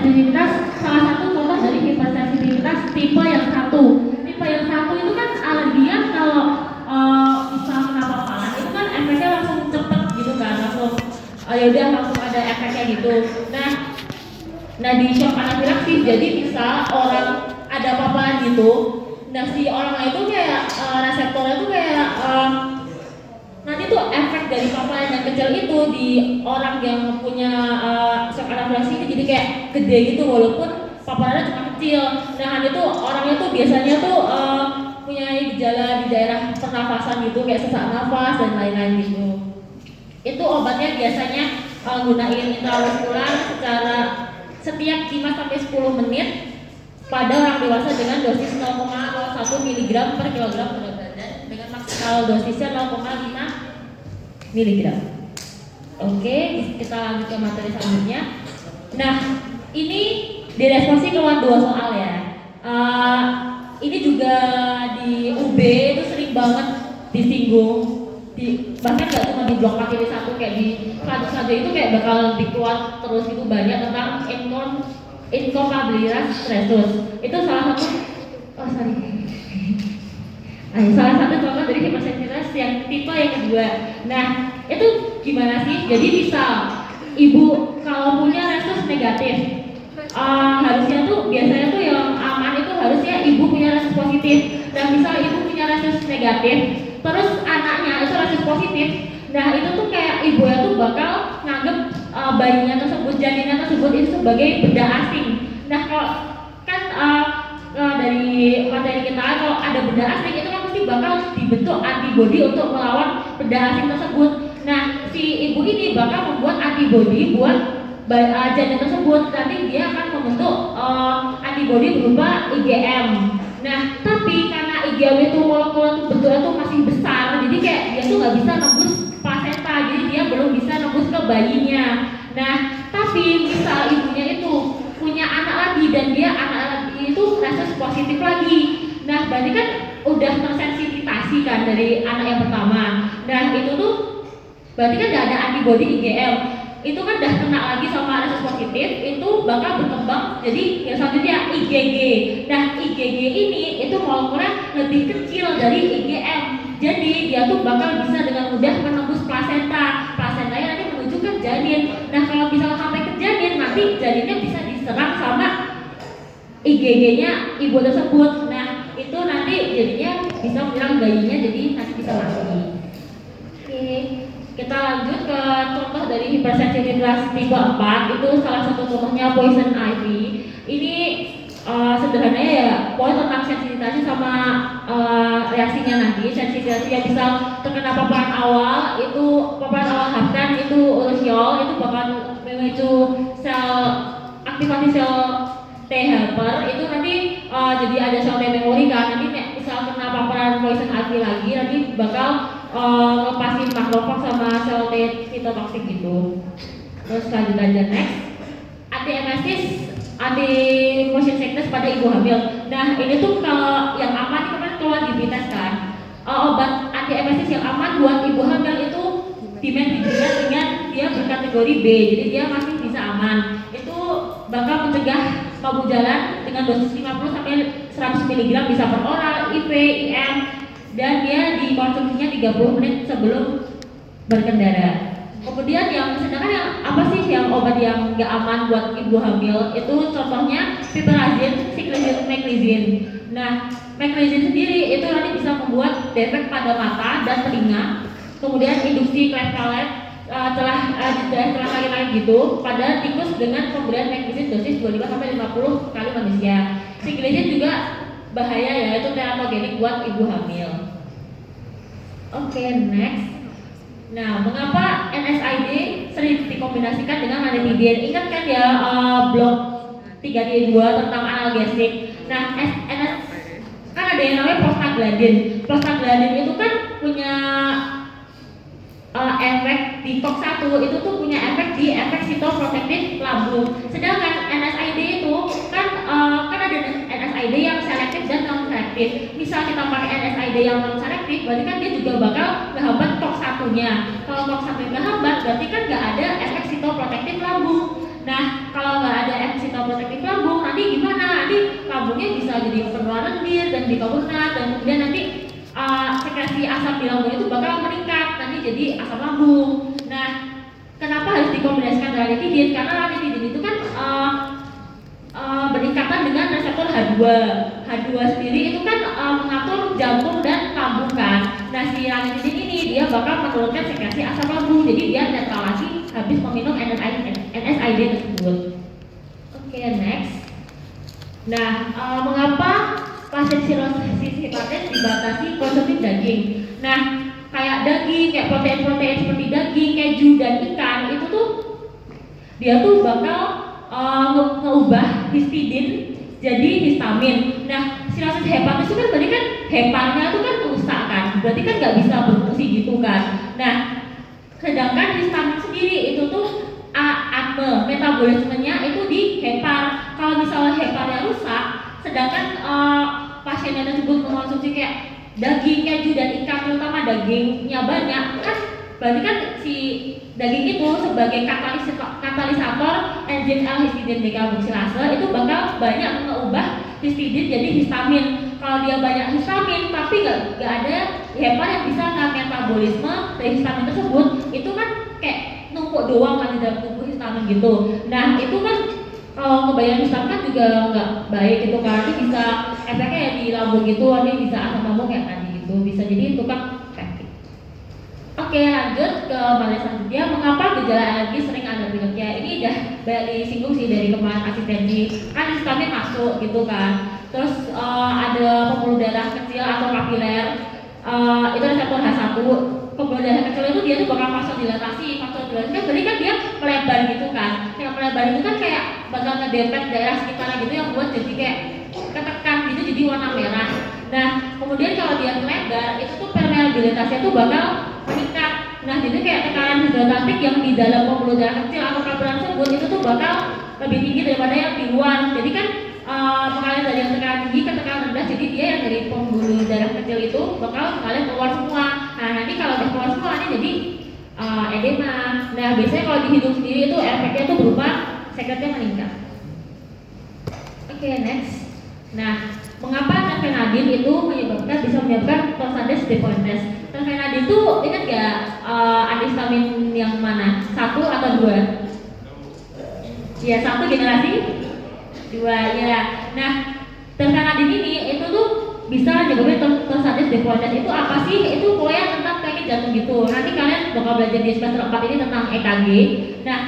hipersensitivitas salah satu contoh dari hipersensitivitas tipe yang satu. Tipe yang satu itu kan alergian kalau bisa kena paparan itu kan efeknya langsung cepet gitu kan, langsung ya udah langsung ada efeknya gitu. Nah di shock anafilaksis jadi bisa orang ada paparan gitu. Nah si orang itu kayak reseptornya tuh kayak nanti tuh efek dari paparan yang kecil itu di orang yang punya shock anafilaksis ini jadi kayak gede gitu walaupun paparannya cuma kecil. Nah itu orangnya tuh biasanya tuh punya gejala di daerah pernafasan gitu kayak sesak nafas dan lain-lain gitu. Itu obatnya biasanya gunain intramuskular secara setiap 5-10 menit pada orang dewasa dengan dosis 0,01 mg per kilogram berat badan dengan maksimal dosisnya 0,5 mg. Oke, kita lanjut ke materi selanjutnya. Nah, ini di responsi keluar 2 soal ya. Ini juga di UB itu sering banget disinggung. Bahkan gak cuma di blok materi 1 kayak di selanjutnya itu kayak bakal dikeluar terus itu banyak tentang incapabilitas stressus. Itu salah satu salah satu contoh dari hipersensitivitas yang tipe yang kedua. Nah itu gimana sih? Jadi misal ibu kalau punya resus negatif, harusnya tuh biasanya tuh yang aman itu harusnya ibu punya resus positif. Dan misal ibu punya resus negatif, terus anaknya itu resus positif, nah itu tuh kayak ibunya tuh bakal nganggep bayinya tersebut, janinnya tersebut itu sebagai benda asing. Nah kalau kan dari materi kita kalau ada benda asing itu kan pasti bakal dibentuk antibodi untuk melawan benda asing tersebut. Nah si ibu ini bakal membuat antibodi buat janin tersebut, nanti dia akan membentuk antibodi berupa IgM. Nah tapi karena IgM itu molekul bentuknya tuh masih besar, jadi kayak dia tuh nggak bisa nembus plasenta, jadi dia belum bisa nembus ke bayinya. Nah tapi misal ibunya itu punya anak lagi dan dia anak lagi itu resus positif lagi, nah berarti kan udah tersensitisasi kan dari anak yang pertama. Nah itu tuh berarti kan udah ada antibodi IgM, itu kan udah kena lagi sama resus positif, itu bakal berkembang jadi yang selanjutnya IgG. Nah IgG ini itu molekulnya lebih kecil dari IgM, jadi dia tuh bakal bisa dengan mudah menembus plasenta. Plasentanya nanti menuju ke janin. Nah kalau misalnya sampai ke janin, nanti janinnya bisa diserang sama IgG-nya ibu tersebut. Nah itu nanti jadinya bisa menyerang bayinya, jadi nanti bisa mati. Oke, kita lanjut ke contoh dari hipersensitivitas tipe 4. Itu salah satu contohnya poison ivy. Ini sederhananya ya pokoknya tentang sensitivitasnya sama reaksinya nanti. Sensitivitas yang bisa terkena paparan awal itu paparan awal Hartkan itu urushiol itu bakal memicu sel aktivasi sel T helper itu nanti jadi ada sel T memori kan, nanti misal kena paparan poison ivy lagi nanti bakal lepasin makrofag sama sel T sitotoksik gitu. Terus lanjut aja next, anti-emesis, anti-motion sickness pada ibu hamil. Nah ini tuh kalau yang aman itu kan keluar di BITES kan, obat anti-emesis yang aman buat ibu hamil itu dimedikan dengan dia berkategori B, jadi dia masih bisa aman. Itu bakal mencegah mabuk jalan dengan dosis 50-100 mg bisa per oral, IV, IM, dan dia dikonsumsinya 30 menit sebelum berkendara. Kemudian yang sedangkan yang apa sih yang obat yang nggak aman buat ibu hamil itu contohnya piperazine, cyclizine, meclizine. Nah meclizine sendiri itu nanti bisa membuat defek pada mata dan telinga. Kemudian induksi cleft celah lain gitu pada tikus dengan pemberian meclizine dosis 25-50 kali manusia. Cyclizine juga bahaya ya, itu teratogenik buat ibu hamil. Oke, next. Nah, mengapa NSAID sering dikombinasikan dengan ranitidine? Ingat kan ya blok 3D2 tentang analgesik. Nah, kan ada yang namanya prostaglandin. Prostaglandin itu kan punya efek di COX-1 itu tuh punya efek di efek sitoprotektif lambung. Sedangkan NSAID itu kan ada NSAID yang selektif dan non selektif. Misal kita pakai NSAID yang non selektif, berarti kan dia juga bakal menghambat COX-1-nya. Kalau COX-1 menghambat, berarti kan nggak ada efek sitoprotektif lambung. Nah, kalau nggak ada efek sitoprotektif protektif lambung, nanti gimana? Nanti lambungnya bisa jadi penuaan lendir dan bikarbonat, dan kemudian nanti sekresi asam di lambung itu bakal meningkat, nanti jadi asam lambung. Nah, kenapa harus dikombinasikan dengan ranitidin? Karena ranitidin itu kan berdekatan dengan reseptor H2. H2 sendiri itu kan mengatur jantung dan lambung kan. Nah, si ranitidin ini dia bakal menurunkan sekresi asam lambung, jadi dia netral lagi habis meminum NSAID tersebut. Oke, next. Nah, mengapa pasien sirosis hepatis dibatasi konsumsi daging? Nah, kayak daging, kayak protein-protein seperti daging, keju, dan ikan itu tuh dia tuh bakal mengubah histidin jadi histamin. Nah, sirosis hepatis itu kan berarti kan hepatnya itu kan rusak kan, berarti kan nggak bisa berfungsi gitu kan. Nah, sedangkan histamin sendiri itu tuh ATME, metabolismenya itu di hepar. Kalau misalnya heparnya rusak, sedangkan pasiennya tersebut mengonsumsi kayak daging, keju, dan ikan, terutama dagingnya banyak, kan berarti kan si daging itu sebagai katalisator enzim L-histidin dekarboksilase itu bakal banyak mengubah histidin jadi histamin. Kalau dia banyak histamin tapi nggak ada hepar yang bisa metabolisme dari histamin tersebut, itu kan kayak numpuk doang kan di dalam tubuh histamin gitu. Nah, itu kan kalau kebanyakan histamin kan juga nggak baik gitu kan, itu bisa efeknya ya di lambung gitu, nanti bisa asam lambung kayak tadi gitu, bisa jadi itu kan. Oke, lanjut ke materi selanjutnya. Mengapa gejala alergi sering ada pileknya? Ini udah banyak disinggung sih dari kemarin asistensi. Kan histamin masuk gitu kan. Terus ada pembuluh darah kecil atau kapiler. Itu reseptor H1. Pembuluh darah kecil itu dia tuh bakal vasodilatasi. Vasodilatasi kan berarti kan dia melebar gitu kan. Yang melebar itu kan kayak bakal ngedempet daerah sekitarnya gitu, yang buat jadi kayak ketekan gitu, jadi warna merah. Nah, kemudian kalau dia melebar, itu tuh permeabilitasnya tuh bakal meningkat. Nah, jadi kayak tekanan hidrostatik yang di dalam pembuluh darah kecil atau kapiler tersebut itu tuh bakal lebih tinggi daripada yang di luar. Jadi kan mengalir dari yang tekanan tinggi ke tekanan rendah, jadi dia yang dari pembuluh darah kecil itu bakal mengalir keluar semua. Nah, nanti kalau udah keluar semua nanti jadi edema. Nah, biasanya kalau di hidung sendiri itu efeknya tuh berupa sekretnya meningkat. Oke, next. Nah, mengapa terfenadin itu bisa menyebabkan torsades de Fuentes? Terfenadin itu ingat gak antihistamin yang mana? 1 atau 2? Ya, 1 generasi 2 ya. Nah, terfenadin ini itu tuh bisa menyebabkan torsades de Fuentes. Itu apa sih? Itu pokoknya tentang penyakit jantung gitu. Nanti kalian bakal belajar di semester 4 ini tentang EKG. Nah,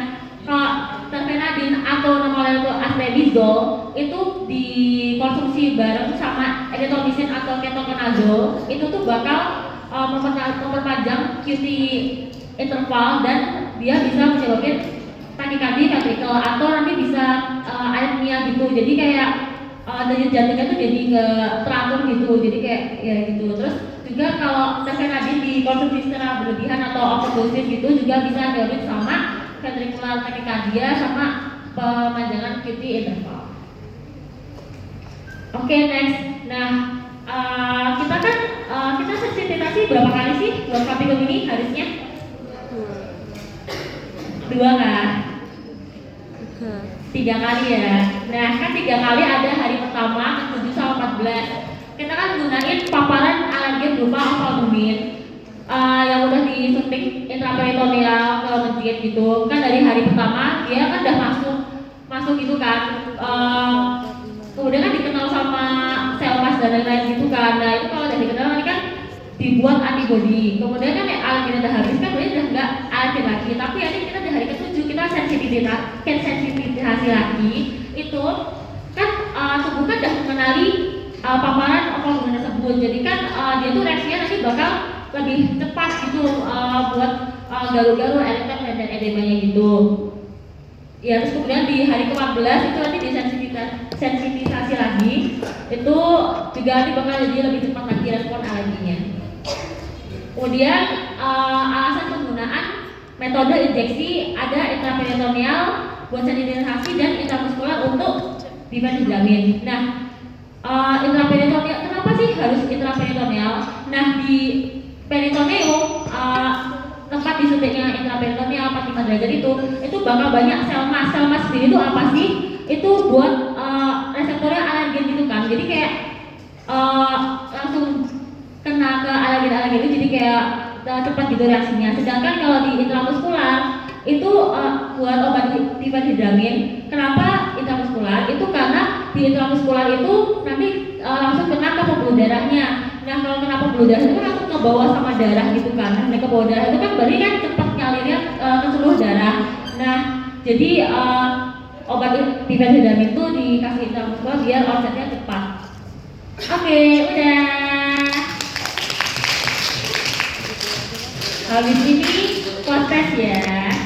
kalau terfenadin atau namanya itu asbestos itu dikonsumsi bareng sama erythromycin atau ketoconazole, itu tuh bakal memperpanjang QT interval dan dia bisa menyebabkan tachycardia ventricle atau nanti bisa arrhythmia gitu. Jadi kayak denyut jantungnya tuh jadi nggak teratur gitu, jadi kayak ya gitu. Terus juga kalau terfenadin dikonsumsi secara berlebihan atau overdosis gitu juga bisa menyebabkan sama ventricular tachycardia sama pemanjangan QT interval. Oke, next. Nah, kita kan kita sensitisasi berapa kali sih buat praktikum ini harusnya? 2 kan? 3 kali ya. Nah, kan 3 kali ada hari pertama, 7 sama 14. Kita kan gunain paparan alergen berupa albumin yang udah disuntik intraperitoneal ke masjid gitu. Kan dari hari pertama dia kan udah masuk gitu kan. Kemudian kan dikenal sama sel mas dan lain-lain gitu kan. Nah, itu kalau udah dikenal nanti kan dibuat antibody. Kemudian kan alergen udah habis kan berarti udah enggak alergen lagi. Tapi nanti kita di hari ke-7 kita sensitisasi lagi. Itu kan tubuh kan udah mengenali paparan albumin tersebut. Jadi kan dia tuh reaksinya nanti bakal lebih cepat gitu buat garu-garu, eretem dan edemanya gitu. Ya, terus kemudian di hari ke-14 itu nanti disensitisasi lagi. Itu juga nanti bakal jadi lebih cepat lagi respon alerginya. Kemudian alasan penggunaan metode injeksi ada intraperitoneal buat sensitivisasi dan intramuskular untuk difenhidramine. Nah, intraperitoneal kenapa sih harus intraperitoneal? Nah, di peritoneum tempat disuntiknya intraperitoneal 45 derajat itu bakal banyak sel mas. Sel mas sendiri itu apa sih? Itu buat cepat gitu reaksinya. Sedangkan kalau di intramuskular itu buat obat difenhidramine, kenapa intramuskular? Itu karena di intramuskular itu nanti langsung kena ke pembuluh darahnya. Nah kalau kena pembuluh darah itu kan langsung ke bawah sama darah gitu kan. Nah ke bawah darah itu kan berarti kan cepat ngalirnya ke seluruh darah. Nah jadi obat difenhidramine itu dikasih intramuskular biar onsetnya cepat. Oke, udah. Habis ini kelas tes ya.